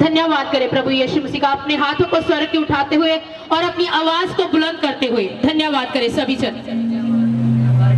धन्यवाद करें प्रभु यीशु मसीह का, अपने हाथों को स्वर्ग की उठाते हुए और अपनी आवाज को बुलंद करते हुए धन्यवाद करें सभी जन।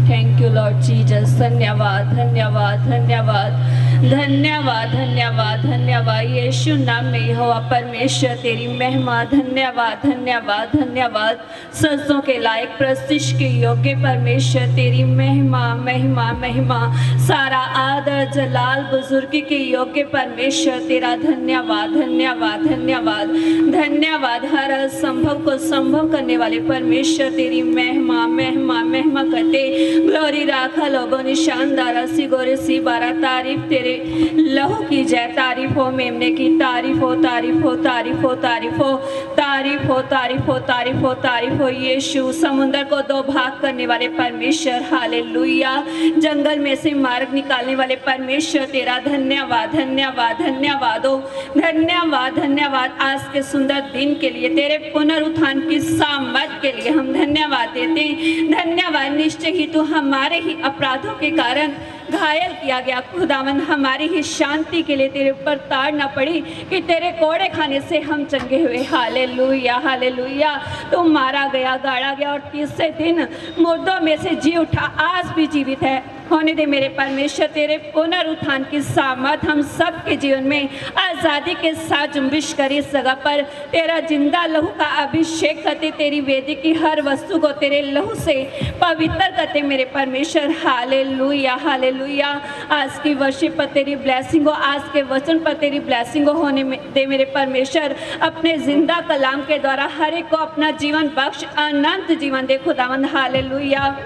Thank you Lord Jesus. धन्यवाद धन्यवाद धन्यवाद धन्यवाद धन्यवाद धन्यवाद यीशु नाम में यहोवा परमेश्वर तेरी महिमा। धन्यवाद धन्यवाद धन्यवाद संतों के लायक प्रस्तिश के योग्य परमेश्वर तेरी महिमा महिमा महिमा। सारा आदर जलाल बुजुर्गी के योग्य परमेश्वर तेरा धन्यवाद धन्यवाद धन्यवाद धन्यवाद। हर असंभव को संभव करने वाले परमेश्वर तेरी महिमा महिमा महिमा करते। ग्लोरी राखा लोगों ने शानदार सी गोरे सी बारा तारीफ तेरे लहू की जय। तारीफ हो मेमने की, तारीफ हो तारीफ हो तारीफ हो तारीफ हो तारीफ हो तारीफ हो तारीफ हो तारीफ हो। यीशु समुद्र को दो भाग करने वाले परमेश्वर हालेलुया। जंगल में से मार्ग निकालने वाले परमेश्वर तेरा धन्यवाद धन्यवाद धन्यवाद हो धन्यवाद धन्यवाद। आज के सुंदर दिन के लिए तेरे पुनरुत्थान की सामर्थ के लिए हम धन्यवाद देते हैं। धन्यवाद। निश्चय ही तू हमारे ही अपराधों के कारण घायल किया गया खुदावन, हमारी ही शांति के लिए तेरे ऊपर ताड़ न पड़ी कि तेरे कोड़े खाने से हम चंगे हुए। Hallelujah hallelujah. तो मारा गया गाड़ा गया और तीसरे दिन मुर्दों में से जी उठा, आज भी जीवित है। होने दे मेरे परमेश्वर तेरे पुनरुत्थान की सामर्थ हम सब के जीवन में आज़ादी के साथ जुम्बिश करे। इस जगह पर तेरा जिंदा लहू का अभिषेक करते, तेरी वेदी की हर वस्तु को तेरे लहू से पवित्र करते मेरे परमेश्वर। Hallelujah hallelujah. आज की वर्शिप पर तेरी ब्लेसिंग हो, आज के वचन पर तेरी ब्लेसिंग हो होने दे मेरे परमेश्वर। अपने जिंदा कलाम के द्वारा हर एक को अपना जीवन बख्श, अनंत जीवन दे खुदावंद। Hallelujah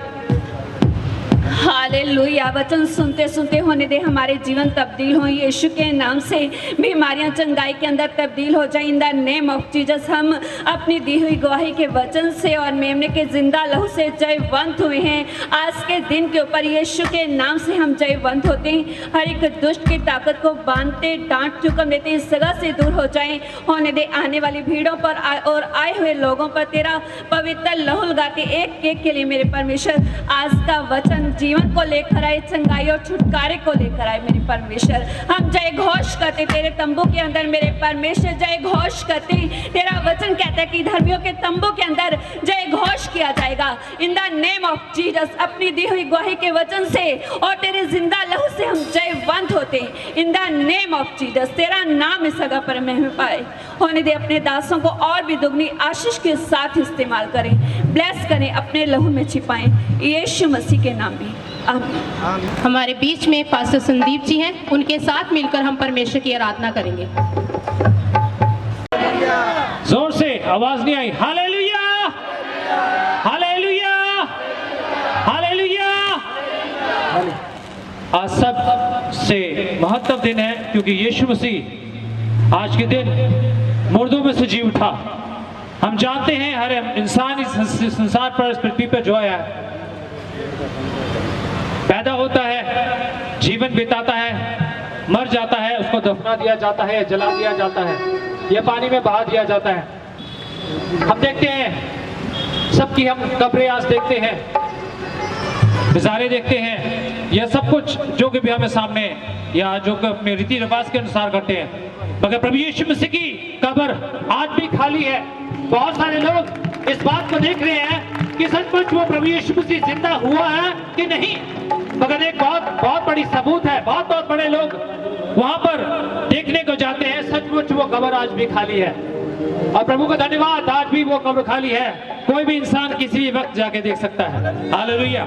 hallelujah. वचन सुनते सुनते होने दे हमारे जीवन तब्दील हो यीशु के नाम से। बीमारियां चंगाई के अंदर तब्दील हो जाए in the name of Jesus. हम अपनी दी हुई गवाही के वचन से और मेमने के जिंदा लहू से जयवंत हुए हैं। आज के दिन के ऊपर यीशु के नाम से हम जयवंत होते हैं। हर एक दुष्ट की ताकत को बांधते, डांट चुकम देते, इस जगह से दूर हो जाए। होने दे आने वाली भीड़ों पर और आए हुए लोगों पर तेरा पवित्र लहू लगा के एक एक के लिए मेरे परमेश्वर आज का वचन जीवन को लेकर आए, चंगाई और छुटकारे को लेकर आए मेरे परमेश्वर। हम जय घोष करते तेरे तंबू के अंदर मेरे परमेश्वर, जय घोष करते। तेरा वचन कहता है कि धर्मियों के तंबू के अंदर जय घोष किया जाएगा in the name of Jesus. अपनी दी हुई गवाही के वचन से और तेरे जिंदा लहू से हम जयवंत होते in the name of Jesus. तेरा नाम इस जगह पर महिमा पाए। होने दे अपने दासों को और भी दुगनी आशीष के साथ इस्तेमाल करें, ब्लेस करें, अपने लहू में छिपाएं यीशु मसीह के नाम में आमीन। हमारे बीच में पास्टर संदीप जी हैं, उनके साथ मिलकर हम परमेश्वर की आराधना करेंगे। जोर से आवाज नहीं आई। Hallelujah hallelujah hallelujah. आज सब से महत्व दिन है क्योंकि यीशु मसीह आज के दिन मुर्दों में से जी उठा। हम जानते हैं हर इंसान इस संसार पर, इस पृथ्वी पर जो आया है, पैदा होता है, जीवन बिताता है, मर जाता है, उसको दफना दिया जाता है, जला दिया जाता है, या पानी में बहा दिया जाता है। हम देखते हैं सबकी, हम कब्रें आज देखते हैं, नज़ारे देखते हैं, यह सब कुछ जो कि भी हमें सामने या जो कि अपने रीति रिवाज के अनुसार करते हैं। मगर प्रभु यीशु मसीह की कब्र आज भी खाली है। बहुत सारे लोग इस बात को देख रहे हैं कि सचमुच वो प्रभु यीशु मसीह जिंदा हुआ है कि नहीं। मगर एक बहुत बड़ी सबूत है, बहुत बड़े लोग वहां पर देखने को जाते हैं, सचमुच वो कब्र आज भी खाली है। और प्रभु का धन्यवाद, आज भी वो कब्र खाली है। कोई भी इंसान किसी भी वक्त जाके देख सकता है। हालेलुया।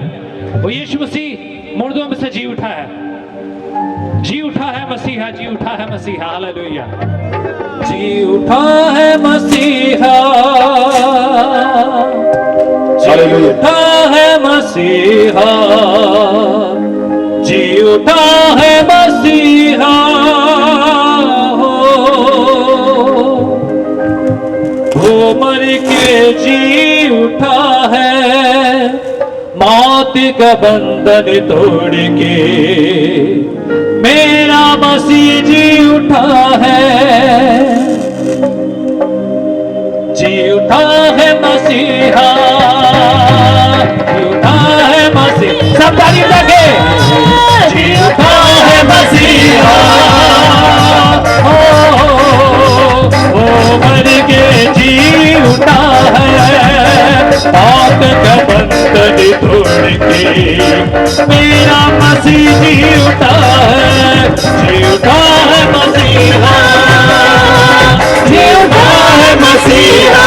वो यीशु मसीह मुर्दों में से जी उठा है, जी उठा है मसीहा, जी उठा है मसीहा। हालेलुया। जी उठा है मसीहा, जी उठा है मसीहा, जी उठा है मसीहा। वो मर के जी उठा है, मौत का बंधन तोड़ के मेरा मसीह जी उठा है, जी उठा है मसीहा, जी उठा है मसीह। सब ताली लगे। जी उठा है मसीहा, तोड़ के मेरा मसीह जी उठा है मसीहा, जी उठा है मसीहा,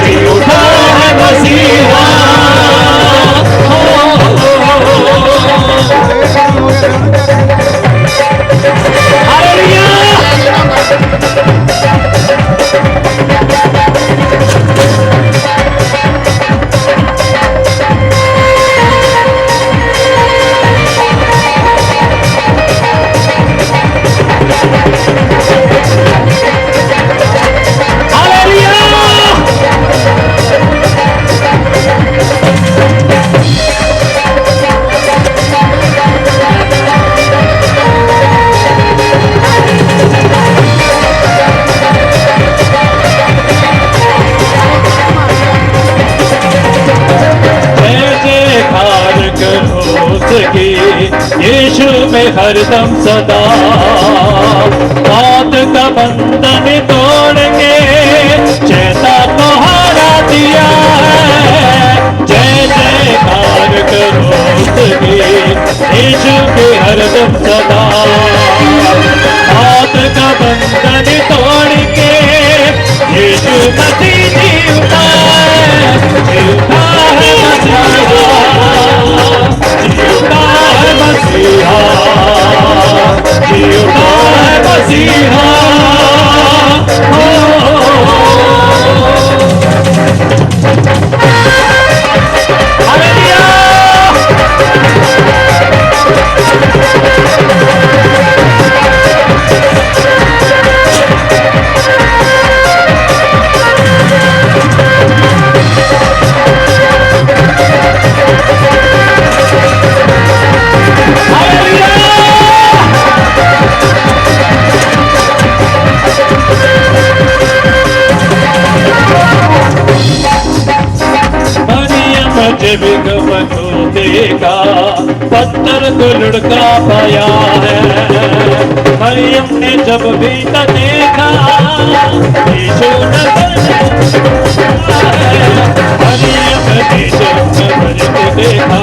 जी उठा है मसीहा। यीशु में हरदम सदा मौत का बंधन तोड़ेंगे, शैतान को हरा दिया है। जय जयकार करो उसकी, यीशु में हरदम सदा मौत का बंधन तोड़ के यीशु मसीह जी उठा है, जीता है मसीहा, जीता है मसीहा। जब गबनो देखा पत्थर को लुढ़का पाया है, मरियम ने जब भी न देखा यीशु मरियम ने जब को देखा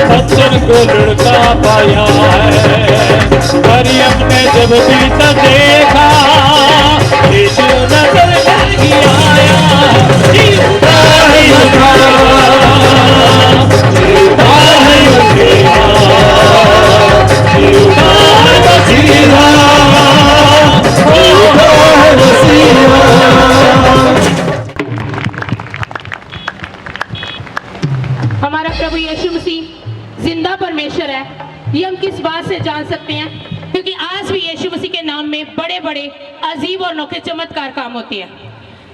पत्थर को लुढ़का पाया है, मरियम ने जब भी न देखा यीशु नजर करके आया। हमारा प्रभु यीशु मसीह जिंदा परमेश्वर है, ये हम किस बात से जान सकते हैं? क्योंकि आज भी यीशु मसीह के नाम में बड़े बड़े अजीब और अनोखे चमत्कार काम होते हैं।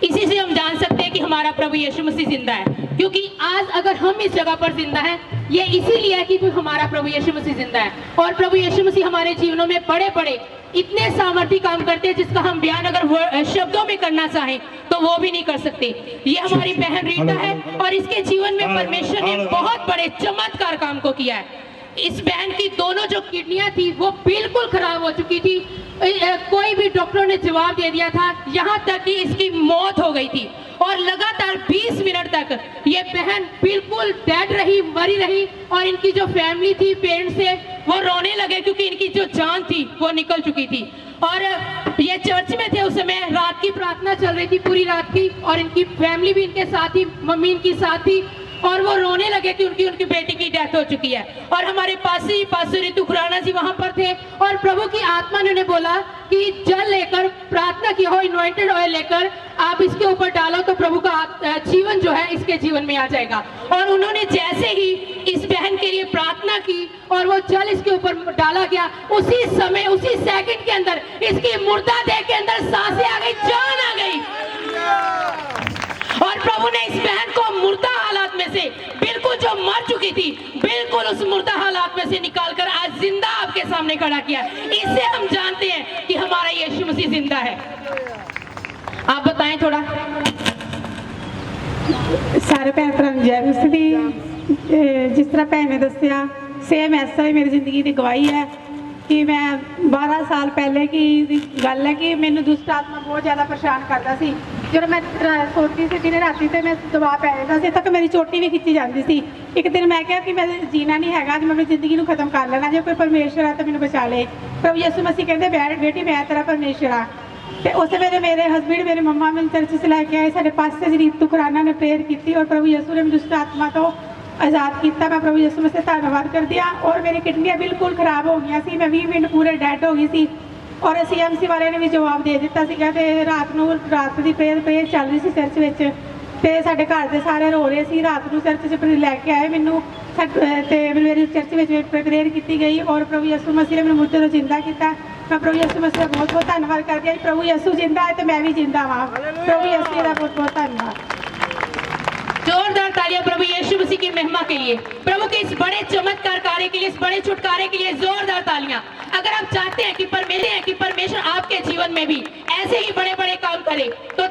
इसी से हम जान सकते हैं कि हमारा प्रभु यीशु मसीह जिंदा है, क्योंकि आज अगर हम इस जगह पर जिंदा हैं, ये इसीलिए है कि हमारा प्रभु यीशु मसीह जिंदा है। और प्रभु यीशु मसीह हमारे जीवनों में बड़े बड़े इतने सामर्थ्य काम करते हैं जिसका हम बयान अगर शब्दों में करना चाहें तो वो भी नहीं कर सकते। ये हमारी बहन रीटा है और इसके जीवन में परमेश्वर ने बहुत बड़े चमत्कार काम को किया है। इस बहन की दोनों जो किडनियां थी वो बिल्कुल खराब हो चुकी थी, कोई भी डॉक्टरों ने जवाब दे दिया था, यहाँ तक कि इसकी मौत हो गई थी। और लगातार 20 मिनट तक ये बहन बिल्कुल डेड रही, मरी रही। और इनकी जो फैमिली थी, पेरेंट्स थे, वो रोने लगे क्योंकि इनकी जो जान थी वो निकल चुकी थी। और ये चर्च में थे उस समय, रात की प्रार्थना चल रही थी पूरी रात की, और इनकी फैमिली भी इनके साथ थी, मम्मी इनकी साथ थी, और वो रोने लगे कि उनकी बेटी की डेथ हो चुकी है। और हमारे पास रितु खुराना जी वहां पर थे, और प्रभु की आत्मा ने उन्हें बोला कि जल लेकर प्रार्थना की हो, इनवाइटेड ऑयल लेकर आप इसके ऊपर डालो तो प्रभु का जीवन जो है इसके जीवन में आ जाएगा। और उन्होंने जैसे ही इस बहन के लिए प्रार्थना की और वो जल इसके ऊपर डाला गया, उसी समय उसी सेकंड के अंदर इसकी मुर्दा देह के अंदर सांसें आ गई, जान आ गई। और प्रभु ने इस बहन को मुर्दा हालात में से, बिल्कुल जो मर चुकी थी, बिल्कुल उस मुर्दा हालात में से निकालकर आज जिंदा आपके सामने खड़ा किया। इससे हम जानते हैं कि हमारा यीशु मसीह जिंदा है। आप बताएं थोड़ा। सारे भैन भरा जय मसीह। जिस तरह भैन ने दसिया सेम ऐसा ही मेरी जिंदगी की गवाही है। कि मैं 12 साल पहले की गल है कि मैंने दुष्ट आत्मा बहुत ज़्यादा परेशान करता सी। जो मैं सोती सी दिन राती तो मैं दबाव पै जाता सी, तक मेरी चोटी भी खिंची जाती सी। एक दिन मैं कहा कि मैं जीना नहीं हैगा, मैं अपनी जिंदगी को खत्म कर लेना, जो कोई परमेश्वर है तो मैंने बचा ले। प्रभु यीशु मसीह कहते बेटी मैं तेरा परमेश्वर हाँ। तो उस वेले मेरे हसबैंड मेरे मम्मा मैंने चर्च से लैके आए, साढ़े पास से रीतू खुराना ने प्रेयर की और प्रभु यीशु ने दुष्ट आत्मा तो आज़ाद किया। मैं प्रभु यीशु मसीह धन्यवाद कर दिया। और मेरी किडनियाँ बिल्कुल खराब हो गई सी, मैं 20 मिनट पूरे डेड हो गई सी। और CMC वाले ने भी जवाब दे दिता सीगा ते रात की प्रेयर चल रही सी चर्च विच ते साडे घर दे सारे रो रहे सी। रात को चर्च च लैके आए मैनू ते मेरी चर्च में प्रेयर की गई और प्रभु यीशु मसीह ने मैंने मुझे तो जिंदा किया। मैं प्रभु यीशु मसीह का बहुत बहुत धन्यवाद करती हूँ। प्रभु यीशु जिंदा है तो मैं भी जिंदा हाँ। प्रभु यीशु का बहुत बहुत धन्यवाद। जोरदार तालियां प्रभु यीशु मसीह की महिमा के लिए, प्रभु के इस बड़े चमत्कार कार्य के लिए, इस बड़े छुटकारे के लिए जोरदार तालियां। अगर आप चाहते हैं कि परमेश्वर आपके जीवन में भी ऐसे ही बड़े बड़े काम करे तो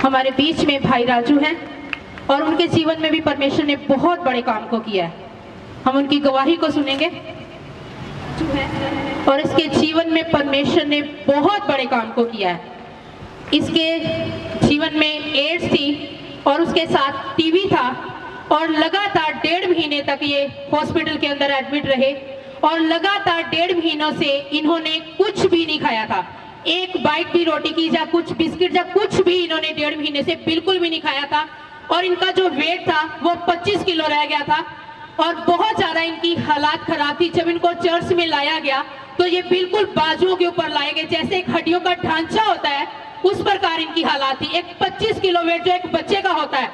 हमारे बीच में भाई राजू हैं और उनके जीवन में भी परमेश्वर ने बहुत बड़े काम को किया है। हम उनकी गवाही को सुनेंगे और इसके जीवन में परमेश्वर ने बहुत बड़े काम को किया है। इसके जीवन में एड्स थी और उसके साथ टीबी था और लगातार 1.5 महीने तक ये हॉस्पिटल के अंदर एडमिट रहे और लगातार 1.5 महीनों से इन्होंने कुछ भी नहीं खाया था। एक बाइट भी रोटी की या कुछ बिस्किट या कुछ भी इन्होंने 1.5 महीने से बिल्कुल भी नहीं खाया था और इनका जो वेट था वो 25 किलो रह गया था और बहुत ज्यादा इनकी हालात खराब थी। जब इनको चर्च में लाया गया तो ये बिल्कुल बाजुओं के ऊपर लाए गए, जैसे एक हड्डियों का ढांचा होता है उस प्रकार इनकी हालात थी। एक 25 किलो वेट जो एक बच्चे का होता है,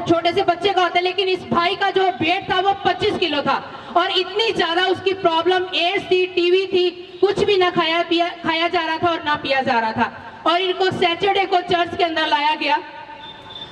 छोटे से बच्चे का होता है, लेकिन इस भाई का जो वेट था वो 25 किलो था और इतनी ज्यादा उसकी प्रॉब्लम एड्स थी, टीबी थी, कुछ भी ना खाया जा रहा था और ना पिया जा रहा था। और इनको सैटरडे को चर्च के अंदर लाया गया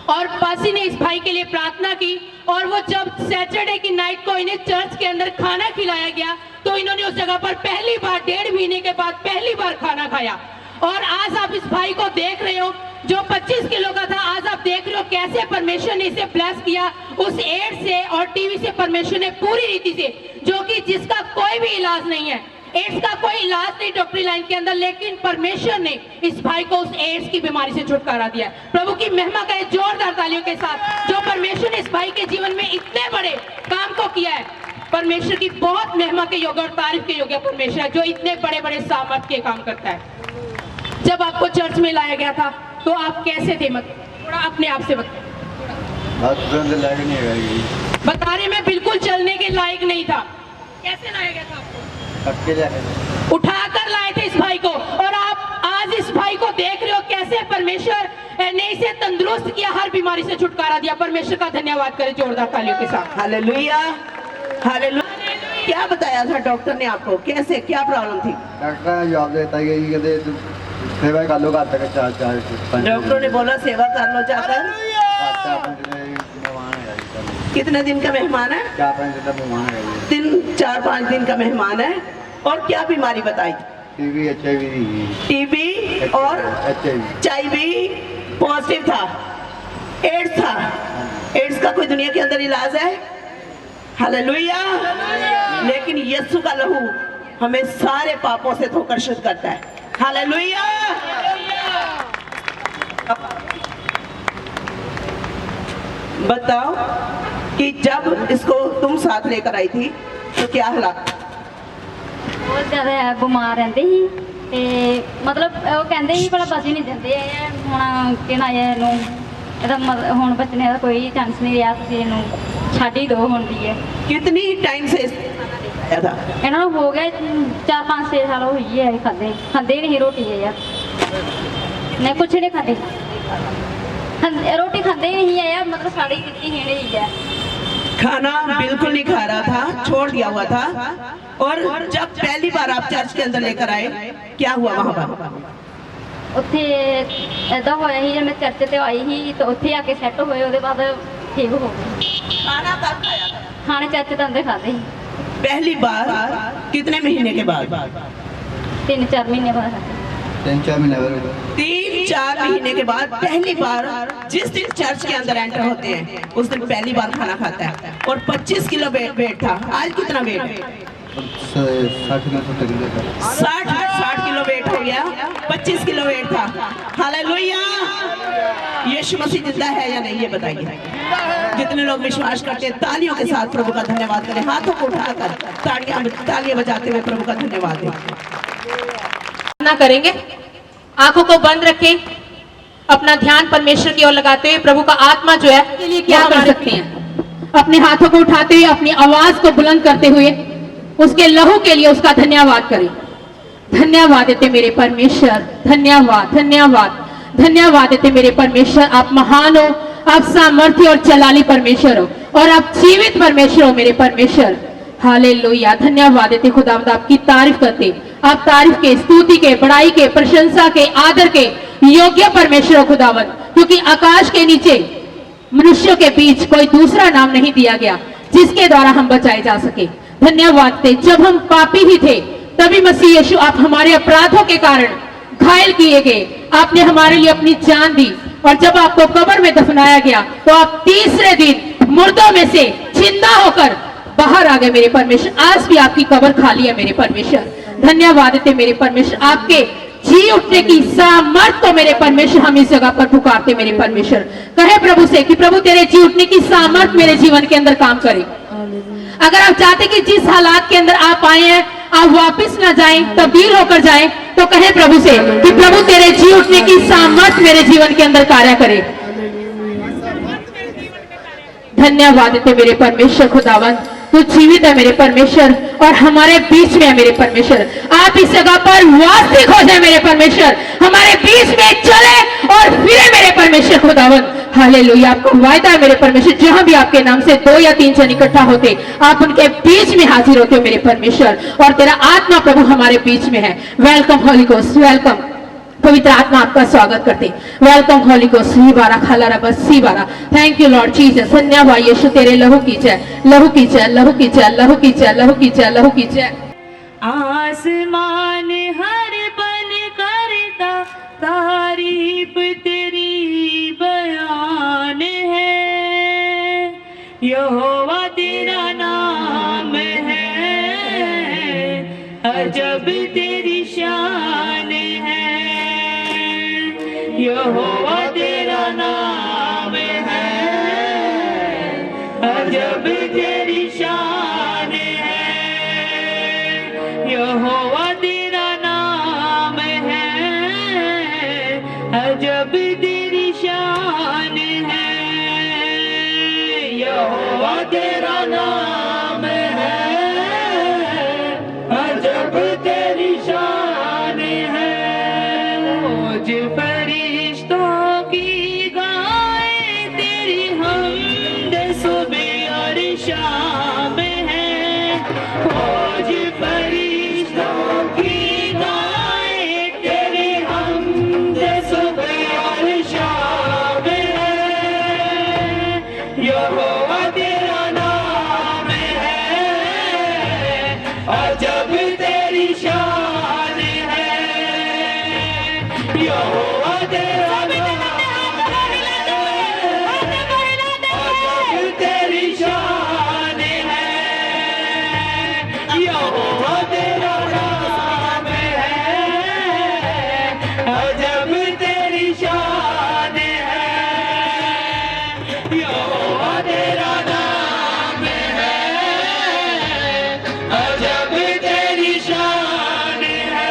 और पासी ने इस भाई के लिए प्रार्थना की और वो जब सैटरडे की नाइट को इन्हें चर्च के अंदर खाना खिलाया गया तो इन्होंने उस जगह पर पहली बार 1.5 महीने के बाद पहली बार खाना खाया। और आज आप इस भाई को देख रहे हो जो 25 किलो का था, आज आप देख रहे हो कैसे परमेश्वर ने इसे ब्लेस किया उस एड्स से और टीबी से। परमेश्वर ने पूरी रीति से, जो कि जिसका कोई भी इलाज नहीं है, एड्स का कोई इलाज नहीं डॉक्टरी लाइन के अंदर, लेकिन परमेश्वर ने इस भाई को उस एड्स की बीमारी से छुटकारा दिया। प्रभु की महिमा करें जोरदार तालियों के साथ, जो परमेश्वर ने इस भाई के जीवन में इतने बड़े काम को किया है। परमेश्वर की बहुत महिमा के योग्य और तारीफ के योग्य परमेश्वर है जो इतने बड़े बड़े सामर्थ्य के काम करता है। जब आपको चर्च में लाया गया था तो आप कैसे थे? थोड़ा अपने आप से बता रहे, मैं बिल्कुल चलने के लायक नहीं था। कैसे लाया गया था आपको? उठाकर लाए थे इस भाई को और आप आज इस भाई को देख रहे हो कैसे परमेश्वर ने इसे तंदुरुस्त किया, हर बीमारी से छुटकारा दिया। परमेश्वर का धन्यवाद करें जोरदार तालियों के साथ। Hallelujah, hallelujah. क्या बताया था डॉक्टर ने आपको, कैसे, क्या प्रॉब्लम थी? डॉक्टर ने जवाब देता है कि कहते सेवा कर लो, तक चार चार डॉक्टर ने बोला सेवा कर लो जाकर। कितने दिन का मेहमान है? 4-5 दिन का मेहमान है। 3-4-5 दिन का मेहमान है। और क्या बीमारी बताई? टीबी, HIV, टीबी और HIV पॉजिटिव था, एड्स था। एड्स का कोई दुनिया के अंदर इलाज है? हालेलुया। लेकिन यीशु का लहू हमें सारे पापों से धोकर शुद्ध करता है। हालेलुया। बताओ कि जब इसको तुम साथ लेकर आई थी तो क्या हालात? बहुत ज़्यादा ਬਿਮਾਰ ਰਹਿੰਦੇ ਸੀ ਤੇ ਮਤਲਬ ਉਹ ਕਹਿੰਦੇ ਸੀ ਭਲਾ ਬਚ ਹੀ ਨਹੀਂ ਦਿੰਦੇ ਹੁਣ ਕਿਹਨਾਂ ਇਹਨੂੰ ਇਹਦਾ ਹੁਣ ਬਚਣੇ ਦਾ ਕੋਈ ਚਾਂਸ ਨਹੀਂ ਰਿਹਾ, ਤੁਸੀਂ ਇਹਨੂੰ ਛੱਡ ਹੀ ਦਿਓ ਹੁਣ ਦੀ ਹੈ। कितनी टाइम से आया था? ਇਹਨਾਂ ਨੂੰ ਹੋ ਗਏ 4-5-6 ਸਾਲ ਹੋਈ ਹੈ ਖਾਂਦੇ ਨਹੀਂ ਰੋਟੀ ਹੈ ਯਾਰ, ਨਹੀਂ ਕੁਛ ਨਹੀਂ ਖਾਂਦੇ, रोटी खाते ही नहीं है यार, मतलब साड़ी कितनी ही नहीं है, खाना बिल्कुल नहीं खा रहा था, छोड़ दिया हुआ था। और जब पहली बार आप चर्च के अंदर लेकर आए, क्या हुआ वहाँ पर? ਉੱਥੇ ऐसा होया ही जब मैं चर्च से आई ही तो ਉੱਥੇ आके सैट होए, ਉਹਦੇ बाद ठीक हो गए। खाना कब खाया था? खाने चर्च के अंदर खाते ही पहली बार कितने महीने के बाद? 3-4 महीने बाद खाते। 3-4 महीने 3-4 महीने के बाद पहली बार जिस दिन चर्च के अंदर एंटर होते हैं उस दिन पहली बार खाना खाता है। और 25 किलो वेट था, आज कितना वेट है? 60 किलो वेट हो गया, 25 किलो वेट था। हालेलुया। यीशु मसीह जिंदा है या नहीं, ये बताइए। कितने लोग विश्वास करते हैं? तालियों के साथ प्रभु का धन्यवाद करें, हाथों को उठाकर तालियां बजाते हुए प्रभु का धन्यवाद दें। ना करेंगे, आंखों को बंद रखें, अपना ध्यान परमेश्वर की ओर लगाते हुए प्रभु का आत्मा जो है के लिए क्या कर सकते हैं? अपने हाथों को उठाते हुए अपनी आवाज को बुलंद करते हुए उसके लहू के लिए उसका धन्यवाद करें। धन्यवाद देते मेरे परमेश्वर, धन्यवाद धन्यवाद धन्यवाद देते मेरे परमेश्वर। आप महान हो, आप सामर्थ्य और जलाली परमेश्वर हो, और आप जीवित परमेश्वर हो मेरे परमेश्वर। हालेलुया। धन्यवाद देते खुदावंद, आपकी तारीफ करते, आप तारीफ के, स्तुति के, बड़ाई के, प्रशंसा के, आदर के योग्य परमेश्वर हो खुदावंद, क्योंकि आकाश के नीचे मनुष्यों के बीच कोई दूसरा नाम नहीं दिया गया जिसके द्वारा हम बचाए जा सके। धन्यवाद थे, जब हम पापी ही थे तभी मसीह यीशु आप हमारे अपराधों के कारण घायल किए गए, आपने हमारे लिए अपनी जान दी, और जब आपको कब्र में दफनाया गया तो आप तीसरे दिन मुर्दों में से जिंदा होकर बाहर आ गए मेरे परमेश्वर। आज भी आपकी कब्र खाली है मेरे परमेश्वर। धन्यवाद देते मेरे परमेश्वर, आपके जी उठने की सामर्थ तो मेरे परमेश्वर हम इस जगह पर पुकारते मेरे परमेश्वर। कहे प्रभु से कि प्रभु तेरे जी उठने की सामर्थ मेरे जीवन के अंदर काम करे। अगर आप चाहते कि जिस हालात के अंदर आप आए हैं आप वापस ना जाएं, तब्दील होकर जाएं, तो कहे प्रभु से कि प्रभु तेरे जी उठने की सामर्थ मेरे जीवन के अंदर कार्य करे। धन्यवाद देते मेरे परमेश्वर खुदावंद, तू जीवित है मेरे परमेश्वर और हमारे बीच में है मेरे परमेश्वर। आप इस जगह पर वास्तविक हो जाए मेरे परमेश्वर, हमारे बीच में चले और फिरे मेरे परमेश्वर खुदावंद। हालेलुया। आपका वायदा है मेरे परमेश्वर, जहां भी आपके नाम से 2 या 3 जन इकट्ठा होते आप उनके बीच में हाजिर होते हो मेरे परमेश्वर, और तेरा आत्मा प्रभु हमारे बीच में है। वेलकम होली गोस्ट, वेलकम पवित्र आत्मा, आपका स्वागत करते। Welcome Holi ghost. सी बारा खाला रबा सी बारा। Thank you Lord Jesus. धन्यवाद यीशु, तेरे लहू की जय, लहू की जय, लहू की जय, लहू की जय, लहू की जय, लहू की जय। आसमान हर पल करता तारीफ तेरी बयान है, यहोवा तेरा नाम है, अजब तेरी शान है, यहोवा तेरा नाम है, अजब तेरी शान है, यहोवा तेरा नाम है, अजब तेरी शान है, यहोवा तेरा नाम है, अजब तेरी शान है। रोज फरिश्तों की यहोवा तेरा अजब तेरी शान है, यहोवा तेरा नाम है, अजब तेरी शान है, यहोवा तेरा नाम है, अजब तेरी शान है।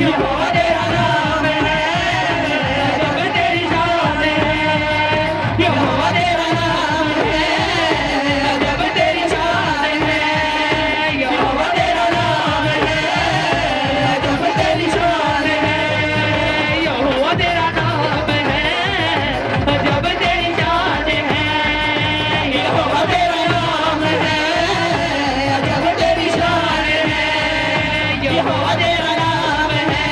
यहोवा तेरा नाम है, अजब तेरी शान है, यहोवा तेरा नाम है, अजब तेरी शान है, यहोवा तेरा नाम है, अजब तेरी शान है, यहोवा तेरा नाम है, अजब तेरी शान है, यहोवा तेरा नाम है, अजब तेरी शान है, यहोवा तेरा नाम है,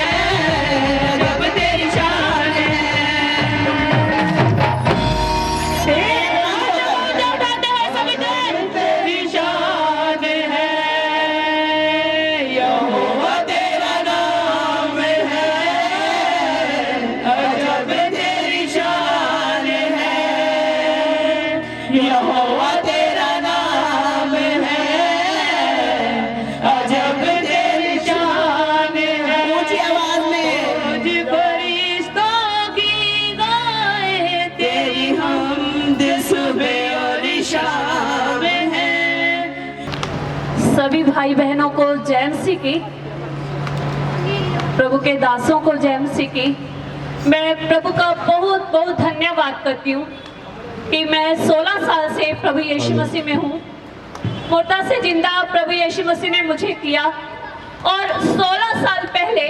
अजब तेरी शान है। तेरी शान है, यहोवा तेरा नाम है, अजब तेरी शान है, यहोवा तेरा नाम है, अजब तेरी शान है। ऊंची आवाज में मुझ फरिश्तों की गाए तेरी हमद सुबह और शाम है। सभी भाई बहनों को जय मसीह की, प्रभु के दासों को जय मसीह की। मैं प्रभु का बहुत बहुत धन्यवाद करती हूँ कि मैं 16 साल से प्रभु यीशु मसीह में हूँ। मुर्दा से जिंदा प्रभु यीशु मसीह ने मुझे किया, और 16 साल पहले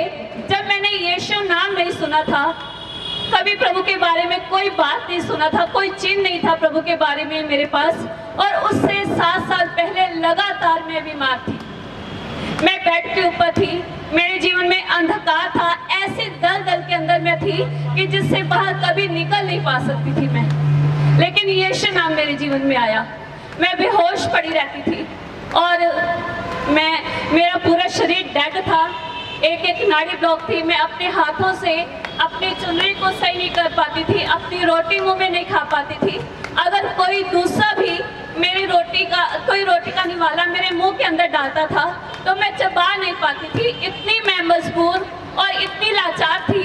जब मैंने यीशु नाम नहीं सुना था, कभी प्रभु के बारे में कोई बात नहीं सुना था, कोई चिन्ह नहीं था प्रभु के बारे में मेरे पास, और उससे 7 साल पहले लगातार मैं बीमार थी। मैं बेड के ऊपर थी, मेरे जीवन में अंधकार था, ऐसे दलदल के अंदर मैं थी कि जिससे बाहर कभी निकल नहीं पा सकती थी मैं। लेकिन यीशु नाम मेरे जीवन में आया। मैं बेहोश पड़ी रहती थी और मेरा पूरा शरीर डेड था, एक एक नाड़ी ब्लॉक थी। मैं अपने हाथों से अपनी चुनरी को सही नहीं कर पाती थी, अपनी रोटी मुंह में नहीं खा पाती थी। अगर कोई दूसरा भी कोई रोटी का निवाला मेरे मुंह के अंदर डालता था तो मैं चबा नहीं पाती थी। इतनी मैं मजबूर और इतनी लाचार थी,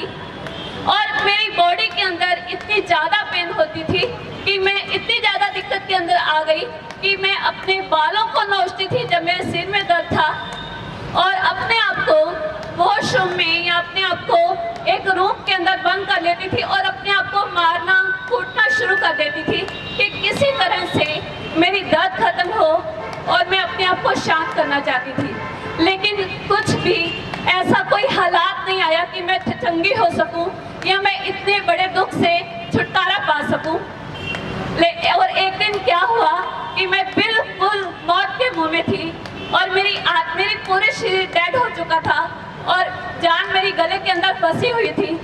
और मेरी बॉडी के अंदर इतनी ज़्यादा पेन होती थी कि मैं इतनी ज़्यादा दिक्कत के अंदर आ गई कि मैं अपने बालों को नोचती थी जब मेरे सिर में दर्द था, और अपने आप को वॉशरूम में या अपने आप को एक रूम के अंदर बंद कर लेती थी और अपने आप को मारना कूटना शुरू कर देती थी कि किसी तरह से मेरी दर्द खत्म हो और मैं अपने आप को शांत करना चाहती थी। लेकिन कुछ भी ऐसा कोई हालात नहीं आया कि मैं चंगी हो सकूं या मैं इतने बड़े दुख से छुटकारा पा सकूं। और एक दिन क्या हुआ कि मैं बिल्कुल मौत के मुंह में थी और मेरी पूरे शरीर डेड हो चुका था और जान मेरी गले के अंदर फंसी हुई थी।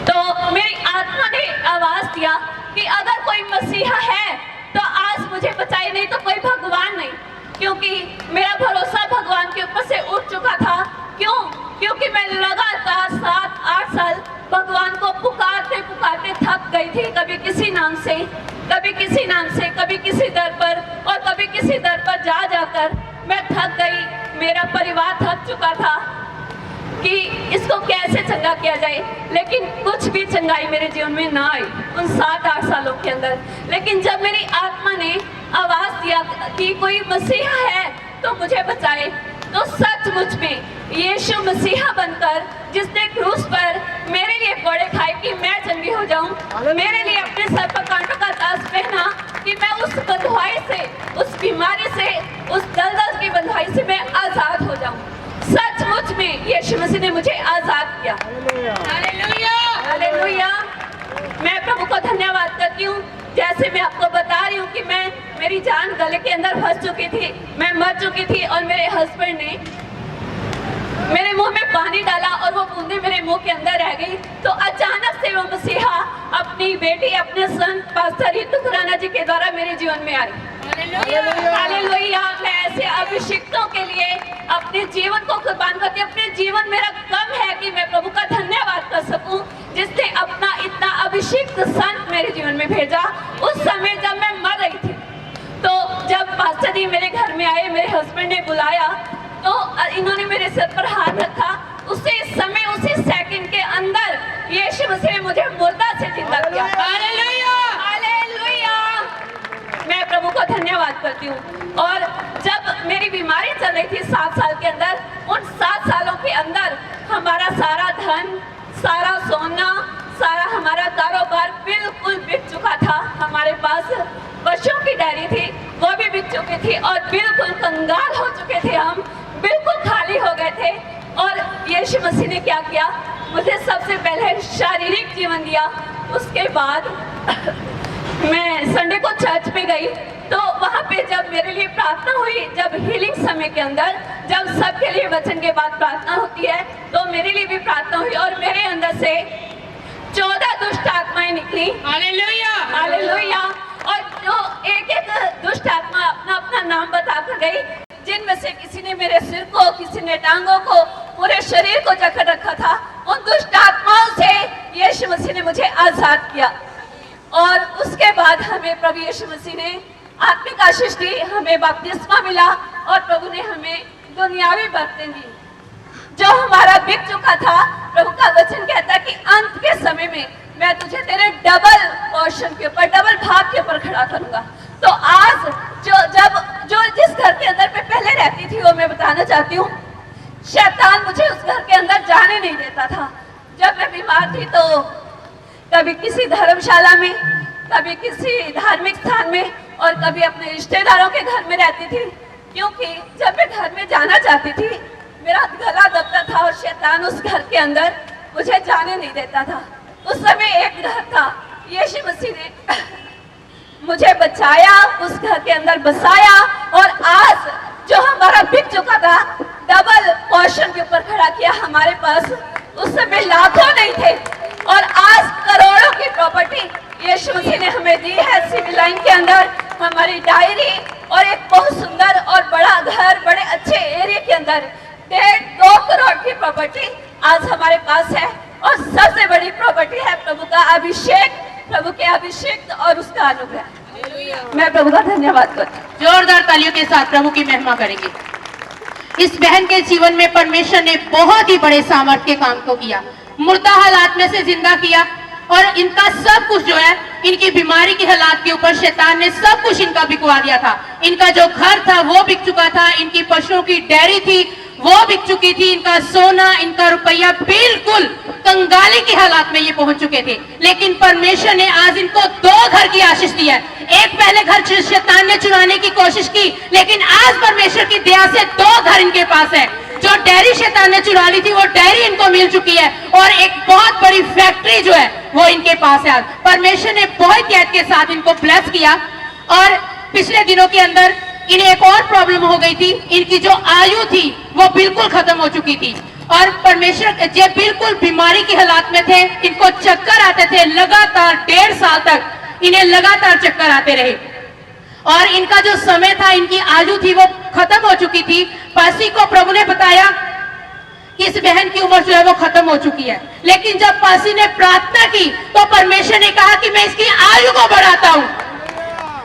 तो मेरी आत्मा ने आवाज दिया कि अगर कोई मसीहा है तो आज मुझे बचाए, नहीं तो कोई भगवान नहीं। क्योंकि मेरा भरोसा भगवान के ऊपर से उठ चुका था। क्योंकि मैं लगातार 7-8 साल भगवान को पुकारते पुकारते थक गई थी, कभी किसी नाम से, कभी किसी नाम से, कभी किसी दर पर और कभी किसी दर पर जा जाकर मैं थक गई। मेरा परिवार थक चुका था कि इसको कैसे चंगा किया जाए, लेकिन कुछ भी चंगाई मेरे जीवन में ना आई उन 7-8 सालों के अंदर। लेकिन जब मेरी आत्मा ने आवाज दिया कि कोई मसीहा है तो मुझे बचाए, तो सचमुच में यीशु मसीहा बनकर जिसने क्रूस पर मेरे लिए कोड़े खाए कि मैं चंगी हो जाऊं, मेरे लिए अपने सर पर कांटों का ताज पहना कि मैं उस बंधुआई से, उस बीमारी से, उस दलदल की बंधुआई से मैं आजाद हो जाऊं। सचमुच में यीशु मसीह ने मुझे आजाद किया। Hallelujah, hallelujah. मैं प्रभु को धन्यवाद करती हूँ। जैसे मैं आपको बता रही हूँ कि मेरी जान गले के अंदर फंस चुकी थी, मैं मर चुकी थी, और मेरे हस्बैंड ने मेरे मुंह में पानी डाला और वो बूंदे मेरे मुंह के अंदर रह गई। तो अचानक से वो मसीहा अपनी बेटी, अपने सन पास्टर रितु खुराना जी के द्वारा मेरे जीवन में आई। हालेलुया। मैं ऐसे अभिषिक्तों के लिए अपने जीवन को कुर्बान करती हूं। अपने जीवन मेरा कम है कि मैं प्रभु का धन्यवाद कर सकूं जिसने अपना इतना अभिषिक्त संत मेरे जीवन में भेजा उस समय जब मैं मर रही थी। तो जब पास्टर जी मेरे घर में आए, मेरे हस्बैंड ने बुलाया तो इन्होंने मेरे सर पर हाथ रखा। उसी समय, उसी सेकंड के अंदर यीशु मसीह ने मुझे मुर्दा से जिंदा किया। Hallelujah, hallelujah. मैं प्रभु को धन्यवाद करती हूँ। और जब मेरी बीमारी चल रही थी 7 साल के अंदर, उन 7 सालों के अंदर हमारा कंगाल हो चुके थे, हम बिल्कुल खाली हो गए थे। और यीशु मसीह ने क्या किया, मुझे सबसे पहले शारीरिक जीवन दिया। उसके बाद मैं संडे को चर्च पे गई, तो वहाँ पे जब मेरे लिए प्रार्थना हुई, जब हीलिंग समय के अंदर जब सबके लिए वचन के बाद प्रार्थना होती है, तो मेरे लिए भी प्रार्थना हुई और मेरे अंदर से 14 दुष्ट आत्माएं निकली। Hallelujah, hallelujah. और जो एक एक दुष्ट आत्मा अपना अपना नाम बताकर गई, जिनमें से किसी ने मेरे सिर को, किसी ने टांगों को, पूरे शरीर को जकड़ रखा था। उन दुष्ट आत्माओं से यीशु मसीह ने मुझे आजाद किया। और उसके बाद हमें प्रभु यीशु मसीह ने आत्मिक आशीष दी, हमें बपतिस्मा मिला और प्रभु ने हमें दुनियावी बरकतें दी। जो हमारा बिक चुका था, प्रभु का वचन कहता है कि अंत के समय में मैं तुझे तेरे डबल पोर्शन के ऊपर, डबल भाग के ऊपर खड़ा करूंगा। तो आज जो जिस घर के अंदर मैं पहले रहती थी, वो मैं बताना चाहती हूँ, शैतान मुझे उस घर के अंदर जाने नहीं देता था। जब मैं बीमार थी तो कभी किसी धर्मशाला में, कभी किसी धार्मिक स्थान में और कभी अपने रिश्तेदारों के घर में रहती थी, क्योंकि जब मैं घर में जाना चाहती थी मेरा गला दबता था और शैतान उस घर के अंदर मुझे जाने नहीं देता था। उस समय एक घर था, यीशु मसीह ने मुझे बचाया, उस घर के अंदर बसाया और आज जो हमारा बिक चुका था डबल पोर्शन के ऊपर खड़ा किया हमारे पास। उस समय लाखों नहीं थे और आज करोड़ों की प्रॉपर्टी यीशु मसीह ने हमें दी है। सिविल लाइन के अंदर हमारी डायरी और एक बहुत सुंदर और बड़ा घर, बड़े अच्छे एरिया के अंदर 1.5-2 करोड़ की प्रॉपर्टी आज हमारे पास है। और सबसे बड़ी प्रॉपर्टी है प्रभु का अभिषेक, प्रभु के अभिषेक और उसका अनुग्रह। मैं प्रभु का धन्यवाद करती हूँ। जोरदार तालियों के साथ प्रभु की महिमा करेंगे। इस बहन के जीवन में परमेश्वर ने बहुत ही बड़े सामर्थ्य के काम को किया, मुर्दा हालात में से जिंदा किया और इनका सब कुछ जो है, इनकी बीमारी की हालात के ऊपर शैतान ने सब कुछ इनका बिकवा दिया था। इनका जो घर था वो बिक चुका था, इनकी पशुओं की डेयरी थी वो बिक चुकी थी, इनका सोना, इनका रुपया बिल्कुल कंगाली की हालात में ये पहुंच चुके थे। लेकिन परमेश्वर ने आज इनको 2 घर की आशीष दी है। एक पहले घर शैतान ने चुराने की कोशिश की, लेकिन आज परमेश्वर की दया से 2 घर इनके पास है। जो डेयरी शैतान ने चुरा ली थी वो डेयरी इनको मिल चुकी है और एक बहुत बड़ी फैक्ट्री जो है वो इनके पास है। आज परमेश्वर ने बहुत कैद के साथ इनको ब्लेस किया। और पिछले दिनों के अंदर इन्हें एक और प्रॉब्लम हो गई थी, इनकी जो आयु थी वो बिल्कुल खत्म हो चुकी थी और परमेश्वर ये बिल्कुल बीमारी की हालात में थे, इनको चक्कर आते थे लगातार 1.5 साल तक इन्हें लगातार चक्कर आते रहे और इनका जो समय था, इनकी आयु थी वो खत्म हो चुकी थी। पासी को प्रभु ने बताया कि इस बहन की उम्र जो है वो खत्म हो चुकी है, लेकिन जब पासी ने प्रार्थना की तो परमेश्वर ने कहा कि मैं इसकी आयु को बढ़ाता हूं।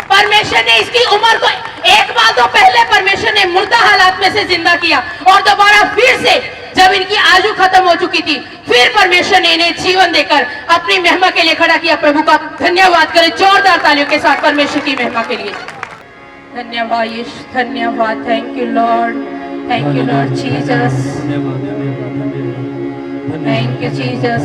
परमेश्वर ने इसकी उम्र को 1 बार तो पहले परमेश्वर ने मुर्दा हालात में से जिंदा किया और दोबारा फिर से जब इनकी आयु खत्म हो चुकी थी फिर परमेश्वर ने इन्हें जीवन देकर अपनी महिमा के लिए खड़ा किया। प्रभु का धन्यवाद करें जोरदार तालियों के साथ परमेश्वर की महिमा के लिए। धन्यवाद यीशु, धन्यवाद। Thank you Lord, thank you Lord Jesus, thank you Jesus.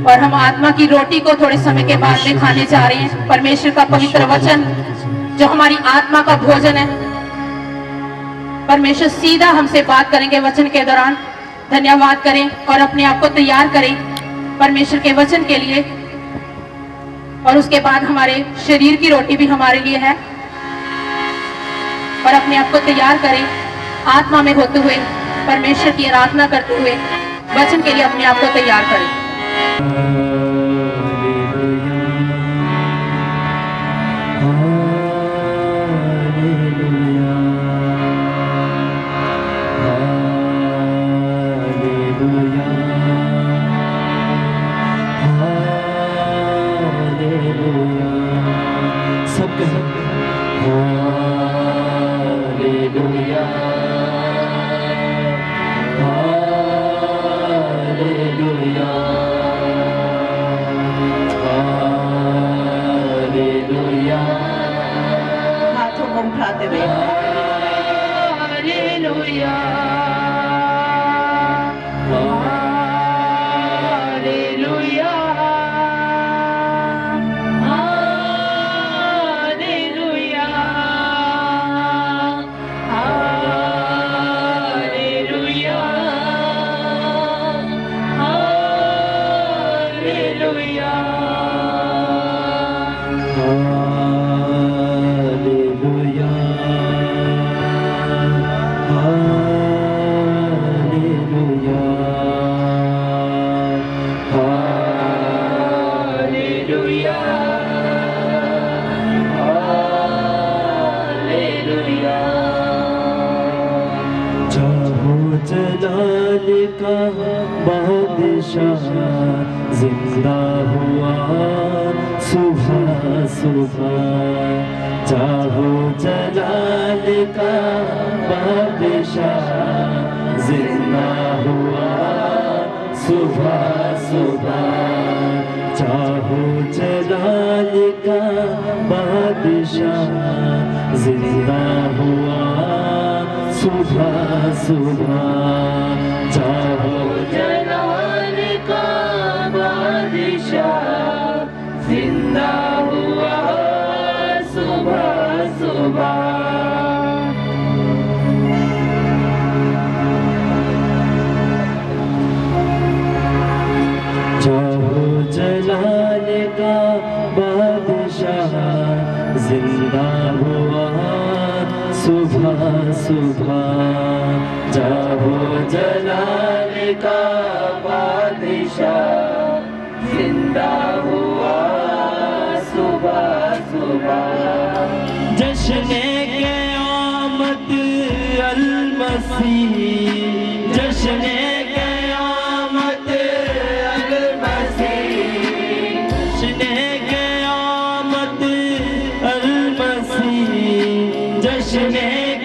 और हम आत्मा की रोटी को थोड़े समय के बाद में खाने जा रहे हैं। परमेश्वर का पवित्र वचन जो हमारी आत्मा का भोजन है, परमेश्वर सीधा हमसे बात करेंगे वचन के दौरान। धन्यवाद करें और अपने आप को तैयार करें परमेश्वर के वचन के लिए। और उसके बाद हमारे शरीर की रोटी भी हमारे लिए है और अपने आप को तैयार करें आत्मा में होते हुए, परमेश्वर की आराधना करते हुए वचन के लिए अपने आप को तैयार करें। जलाल का बादशाह जिंदा हुआ सुबह सुबह चाहो जलाल का बादशाह जिंदा हुआ सुबह सुबह चाहो जलाल का बादशाह जिंदा हुआ सुबह सुबह चाहो जलाल का बादशाह जिंदा हुआ सुबह सुबह। चाहो जलाल का बादशाह जिंदा हुआ सुबह सुबह चाहो जलाल का बादशाह जिंदा हुआ सुबह सुबह। जश्न क़यामत अल मसीह जश्न क़यामत अल मसीह जश्न क़यामत अल मसीह जश्न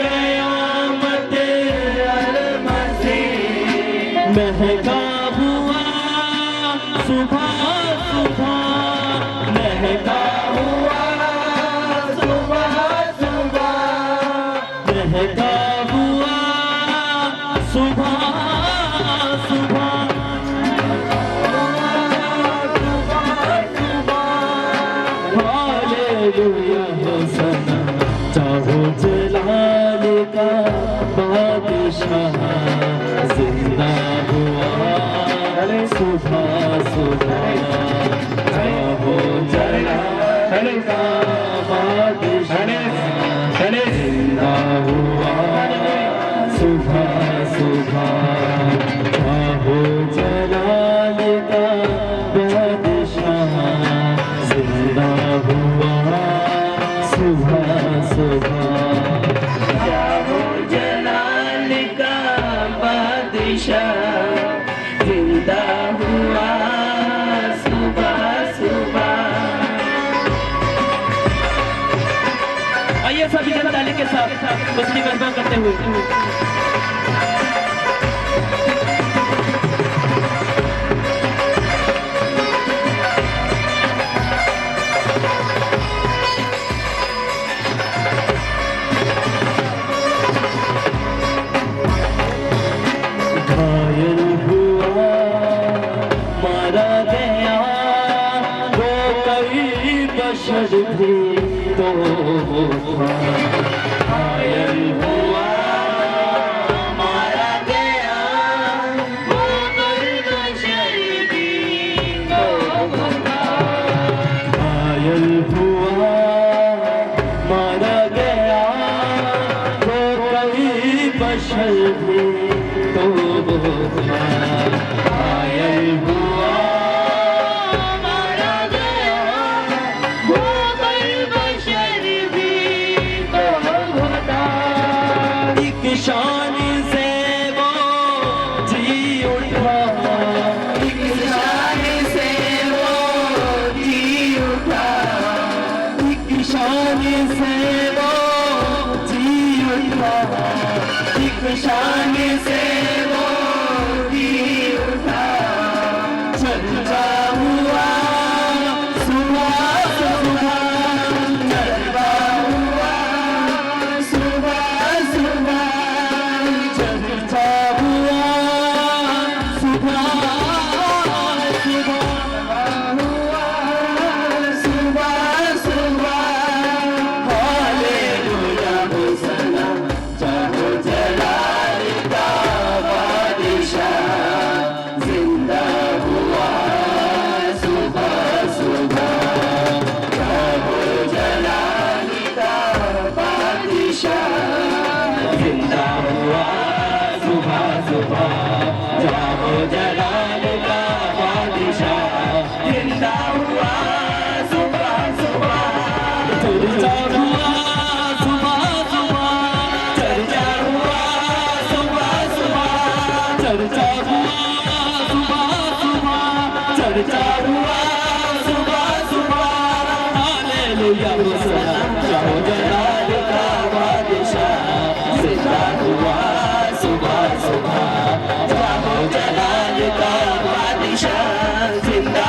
क़यामत अल मसीह महका हुआ सुबह सुबह महका हुआ सुबह सुबह महका हुआ सुबह सुबह हालेलुया होसना चाहो जलाल का बादशाह जिंदा हुआ सुबह सुबह चाहो जलाल का बादशाह जिंदा हुआ सुबह सुबह चाहो जलाल का बादशाह जिंदा हुआ सुबह सुबह चाहो जलाल का बादशाह जिंदा हुआ सुबह सुबह। आइए सभी जन ताली के साथ मछली गरबा करते हुए घायल हुआ मारा गया वो कई बशर भी तो था घायल हुआ मारा गया वो कई बशर भी तो था घायल हुआ मारा गया वो कई बशर भी तो घायल हुआ मारा गया वो कई बशर भी तो होता एक शान से वो जी उठा एक शान से वो जी उठा एक शान से वो जी उठा एक शान से चर्चा हुआ सुबह सुबह, चर्चा हुआ सुबह सुबह, हालेलुया होसना जाओ जलाल का बादशाह, जिंदा हुआ सुबह सुबह, जाओ जलाल का बादशाह, जिंदा